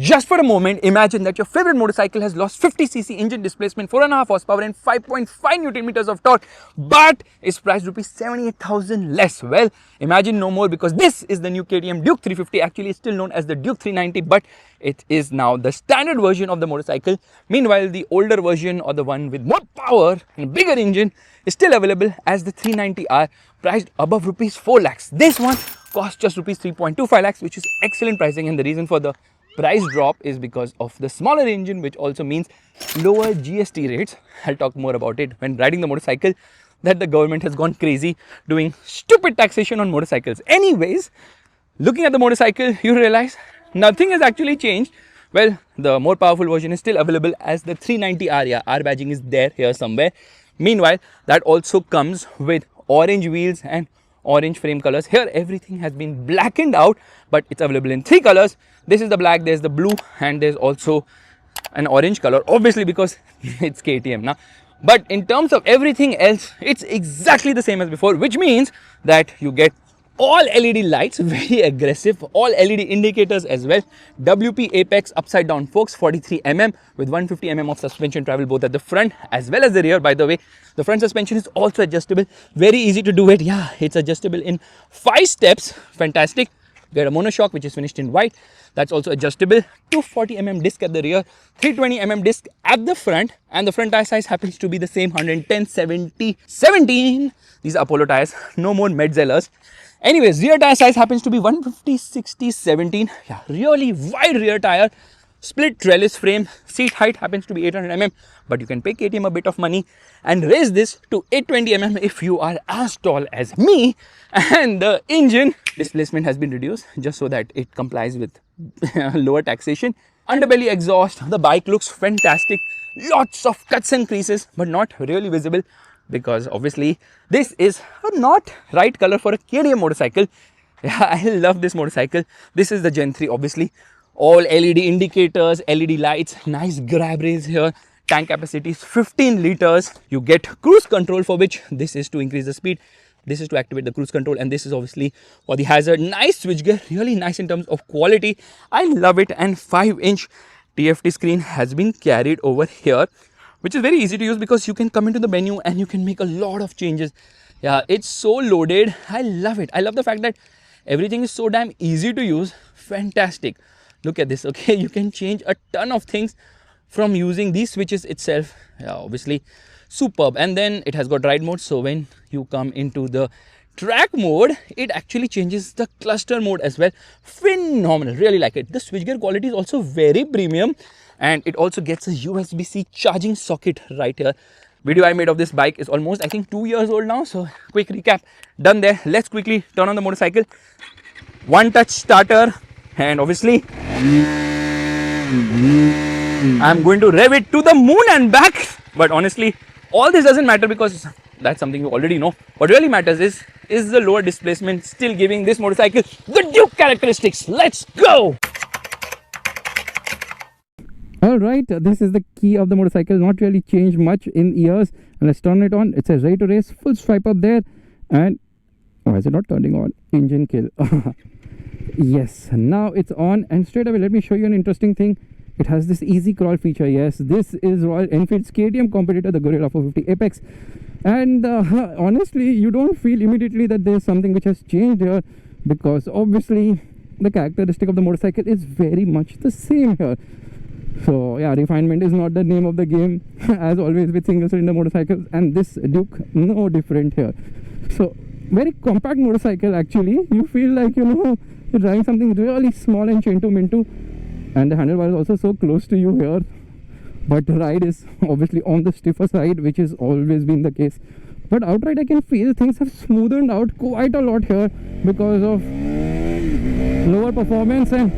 just for a moment, imagine that your favorite motorcycle has lost 50cc engine displacement, 4.5 horsepower and 5.5 Newton meters of torque, but is priced rupees 78,000 less. Well, imagine no more, because this is the new KTM Duke 350. Actually, it's still known as the Duke 390, but it is now the standard version of the motorcycle. Meanwhile, the older version, or the one with more power and a bigger engine, is still available as the 390R, priced above rupees 4 lakhs. This one costs just rupees 3.25 lakhs, which is excellent pricing, and the reason for the price drop is because of the smaller engine, which also means lower GST rates. I'll talk more about it when riding the motorcycle, that the government has gone crazy doing stupid taxation on motorcycles. Anyways, looking at the motorcycle, you realize nothing has actually changed. Well, the more powerful version is still available as the 390R. Yeah, R badging is there here somewhere. Meanwhile, that also comes with orange wheels and orange frame colors. Here everything has been blackened out, but it's available in 3 colors. This is the black, there's the blue, and there's also an orange color, obviously because it's KTM now. But in terms of everything else, it's exactly the same as before, which means that you get all LED lights, very aggressive, all LED indicators as well. WP Apex upside down forks, 43 mm with 150 mm of suspension travel both at the front as well as the rear. By the way, the front suspension is also adjustable, very easy to do it. Yeah, it's adjustable in 5 steps, fantastic. Get a monoshock which is finished in white, that's also adjustable. 240 mm disc at the rear, 320 mm disc at the front, and the front tire size happens to be the same, 110 70 17. These are Apollo tires, no more Medzellers. Anyways, rear tire size happens to be 150 60 17. Yeah, really wide rear tire, split trellis frame. Seat height happens to be 800 mm, but you can pay KTM a bit of money and raise this to 820 mm if you are as tall as me. And the engine displacement has been reduced just so that it complies with lower taxation. Underbelly exhaust, the bike looks fantastic. Lots of cuts and creases, but not really visible, because obviously this is not right color for a KTM motorcycle. Yeah, I love this motorcycle. This is the Gen 3, obviously. All LED indicators, LED lights, nice grab rails here. Tank capacity is 15 liters. You get cruise control, for which this is to increase the speed. This is to activate the cruise control, and this is obviously for the hazard. Nice switchgear, really nice in terms of quality. I love it. And 5-inch TFT screen has been carried over here, which is very easy to use because you can come into the menu and you can make a lot of changes. Yeah, it's so loaded. I love it. I love the fact that everything is so damn easy to use. Fantastic. Look at this. Okay, you can change a ton of things from using these switches itself. Yeah, obviously superb. And then it has got ride mode, so when you come into the track mode, it actually changes the cluster mode as well. Phenomenal, really like it. The switchgear quality is also very premium, and it also gets a USB-C charging socket right here. Video I made of this bike is almost, I think, 2 years old now. So quick recap done there. Let's quickly turn on the motorcycle. One touch starter, and obviously I'm going to rev it to the moon and back. But honestly, all this doesn't matter because that's something you already know. What really matters is the lower displacement still giving this motorcycle the Duke characteristics. Let's go! Alright, this is the key of the motorcycle. Not really changed much in years. And let's turn it on. It says ready to race, full swipe up there. And why is it not turning on? Engine kill. Yes, now it's on. And straight away, let me show you an interesting thing. It has this easy crawl feature. Yes, this is Royal Enfield's KTM competitor, the Gorilla 450 Apex. And honestly, you don't feel immediately that there's something which has changed here, because obviously the characteristic of the motorcycle is very much the same here. So yeah, refinement is not the name of the game, as always with single cylinder motorcycles, and this Duke no different here. So very compact motorcycle actually. You feel like, you know, you're driving something really small and chintu mintu. And the handlebar is also so close to you here, but the ride is obviously on the stiffer side, which has always been the case. But outright I can feel things have smoothened out quite a lot here because of lower performance, and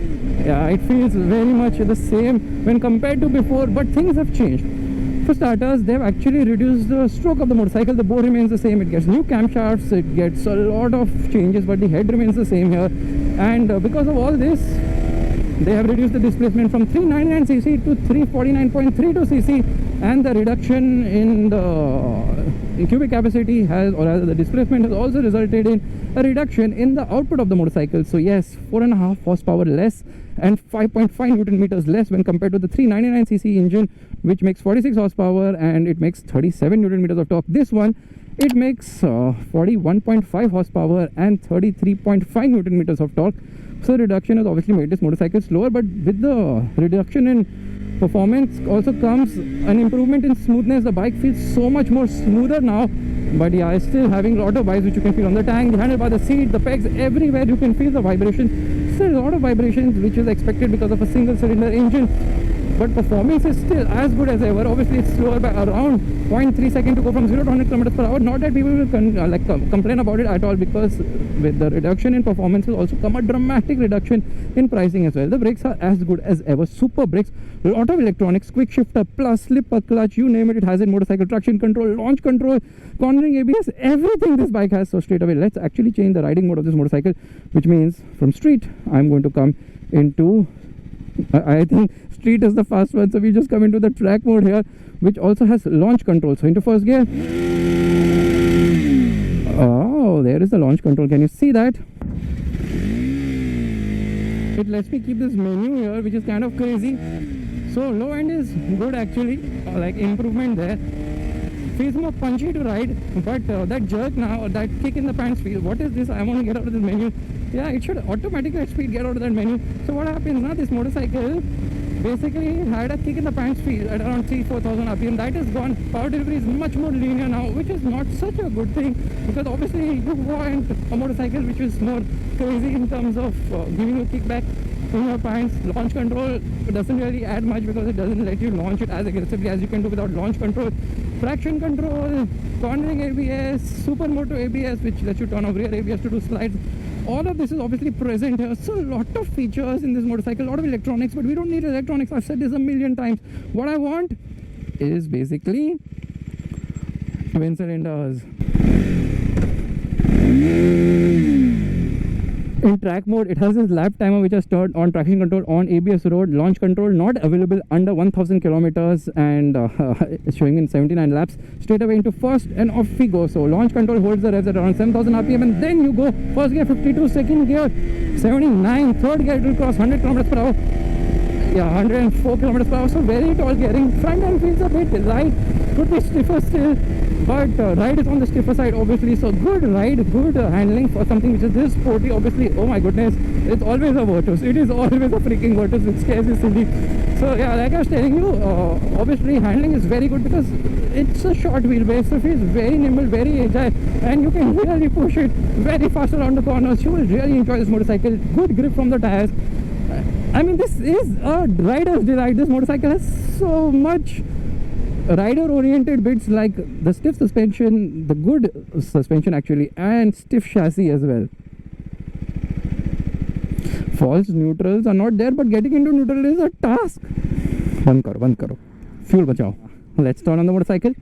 yeah, it feels very much the same when compared to before, but things have changed. For starters, they have actually reduced the stroke of the motorcycle. The bore remains the same. It gets new camshafts, it gets a lot of changes, but the head remains the same here. And because of all this, they have reduced the displacement from 399cc to 349.32cc. and the reduction in the cubic capacity has, or rather the displacement has also resulted in a reduction in the output of the motorcycle. So yes, 4.5 horsepower less and 5.5 Newton meters less when compared to the 399cc engine, which makes 46 horsepower and it makes 37 Newton meters of torque. This one, it makes 41.5 horsepower and 33.5 Newton meters of torque. So reduction has obviously made this motorcycle slower, but with the reduction in performance also comes an improvement in smoothness. The bike feels so much more smoother now. But yeah, it's still having a lot of vibes which you can feel on the tank, the handlebar, the seat, the pegs, everywhere you can feel the vibrations. Still a lot of vibrations which is expected because of a single cylinder engine. But performance is still as good as ever. Obviously it's slower by around 0.3 seconds to go from 0 to 100 kilometers per hour. Not that people will complain about it at all, because with the reduction in performance will also come a dramatic reduction in pricing as well. The brakes are as good as ever. Super brakes, a lot of electronics, quick shifter plus, slipper, clutch, you name it, it has it. Motorcycle traction control, launch control, cornering ABS, everything this bike has. So straight away let's actually change the riding mode of this motorcycle, which means from street I'm going to come into, I think street is the fast one, so we just come into the track mode here, which also has launch control. So into first gear. Oh, there is the launch control. Can you see that? It lets me keep this menu here, which is kind of crazy. So low end is good actually, like improvement there. Feels more punchy to ride, but that jerk now, or that kick in the pants feel. What is this? I want to get out of this menu. Yeah, it should automatically at speed get out of that menu. So what happens now? This motorcycle basically had a kick in the pants feel at around 3,000-4,000 RPM. That is gone. Power delivery is much more linear now, which is not such a good thing, because obviously you want a motorcycle which is more crazy in terms of giving you a kickback in your pants. Launch control doesn't really add much because it doesn't let you launch it as aggressively as you can do without launch control. Traction control, cornering ABS, supermoto ABS, which lets you turn off rear ABS to do slides. All of this is obviously present here. So a lot of features in this motorcycle, a lot of electronics, but we don't need electronics. I've said this a million times. What I want is basically twin cylinders. In track mode, it has this lap timer which has turned on, traction control on, ABS road, launch control not available under 1000 kilometers, and it's showing in 79 laps. Straight away into first and off we go. So launch control holds the revs at around 7000 RPM, and then you go first gear 52, second gear 79, third gear it will cross 100 kilometers per hour. Yeah, 104 kilometers per hour. So very tall gearing. Front end feels a bit light, could be stiffer still, but ride is on the stiffer side obviously. So good ride, good handling for something which is this sporty. Obviously, oh my goodness, it's always a Virtus. It is always a freaking Virtus, which scares you silly. So yeah, like I was telling you, obviously handling is very good because it's a short wheelbase, so it is very nimble, very agile, and you can really push it very fast around the corners. You will really enjoy this motorcycle. Good grip from the tires. I mean, this is a rider's delight. This motorcycle has so much rider-oriented bits, like the stiff suspension, the good suspension actually, and stiff chassis as well. False neutrals are not there, but getting into neutral is a task. Band karo. Fuel bachao. Let's turn on the motorcycle.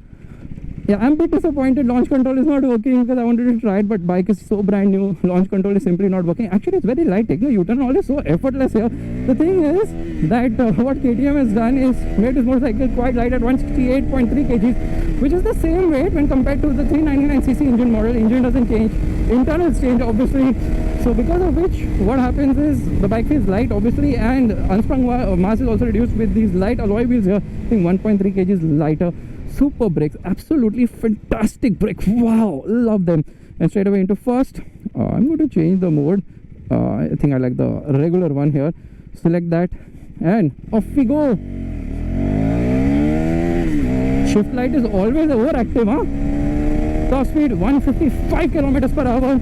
Yeah, I'm a bit disappointed launch control is not working because I wanted to try it, but bike is so brand new, launch control is simply not working. Actually, it's very light. Taking a U-turn all is so effortless here. The thing is that what KTM has done is made this motorcycle quite light at 168.3 kgs, which is the same weight when compared to the 399cc engine model. Engine doesn't change, internals change obviously. So because of which, what happens is the bike feels light obviously, and unsprung mass is also reduced with these light alloy wheels here. I think 1.3 kgs lighter. Super brakes, absolutely fantastic brakes. Wow, love them. And straight away into first, I'm going to change the mode. I think I like the regular one here. Select that and off we go. Shift light is always overactive, huh? Top speed 155 kilometers per hour.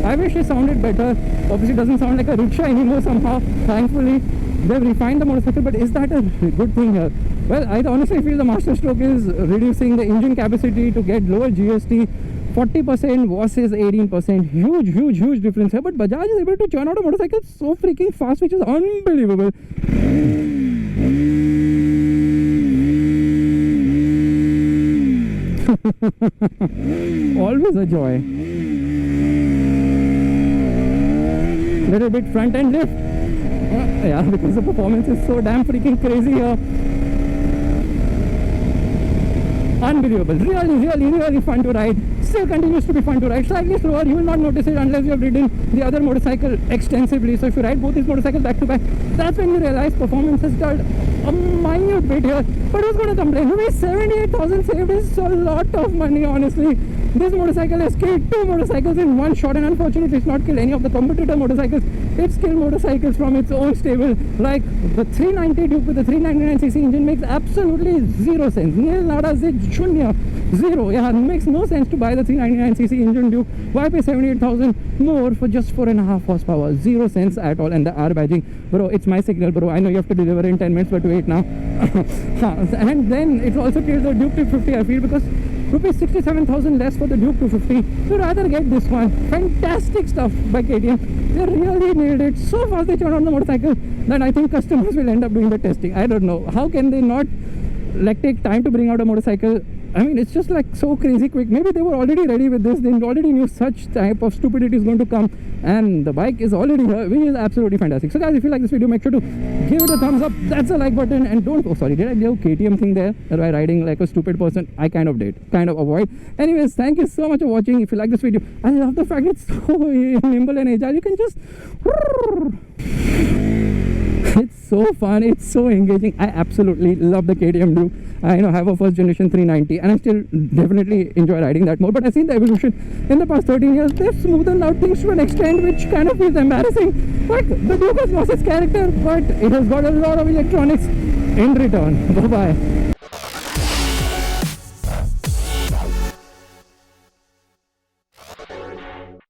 I wish it sounded better. Obviously it doesn't sound like a rickshaw anymore somehow. Thankfully they've refined the motorcycle, but is that a good thing here? Well, I honestly feel the masterstroke is reducing the engine capacity to get lower GST. 40% versus 18%. Huge difference here. But Bajaj is able to churn out a motorcycle so freaking fast, which is unbelievable. Always a joy. Little bit front end lift. Yeah, because the performance is so damn freaking crazy here. unbelievable. Really fun to ride. Still continues to be fun to ride. Slightly slower, you will not notice it unless you have ridden the other motorcycle extensively. So if you ride both these motorcycles back to back, that's when you realize performance has dulled a minute bit here. But who's going to complain? Rupees 78,000 saved is a lot of money, honestly. This motorcycle has killed 2 motorcycles in one shot, and unfortunately it's not killed any of the competitor motorcycles. It's killed motorcycles from its own stable. Like the 390 Duke with the 399cc engine makes absolutely zero sense. Nil, nada, zit, shunya, zero. Yeah, it makes no sense to buy the 399cc engine Duke. Why pay 78,000 more for just 4.5 horsepower? Zero sense at all. And the R badging, bro, it's my signal, bro. I know you have to deliver in 10 minutes, but wait now. And then it also kills the Duke 250, I feel, because rupees 67,000 less for the Duke 250. So rather get this one. Fantastic stuff by KTM. They really nailed it. So fast they turned on the motorcycle that I think customers will end up doing the testing. I don't know. How can they not like take time to bring out a motorcycle? I mean, it's just like so crazy quick. Maybe they were already ready with this. They already knew such type of stupidity is going to come, and the bike is already here, which is absolutely fantastic. So guys, if you like this video, make sure to give it a thumbs up. That's a like button, and don't, oh sorry, did I do KTM thing there? By riding like a stupid person? I kind of did, kind of avoid. Anyways, thank you so much for watching. If you like this video, I love the fact it's so nimble and agile. You can just it's so fun, it's so engaging. I absolutely love the KTM Duke. I have a first generation 390 and I still definitely enjoy riding that more, but I've seen the evolution in the past 13 years. They've smoothened out things to an extent which kind of feels embarrassing. Like the Duke has lost its character, but it has got a lot of electronics in return. Bye bye.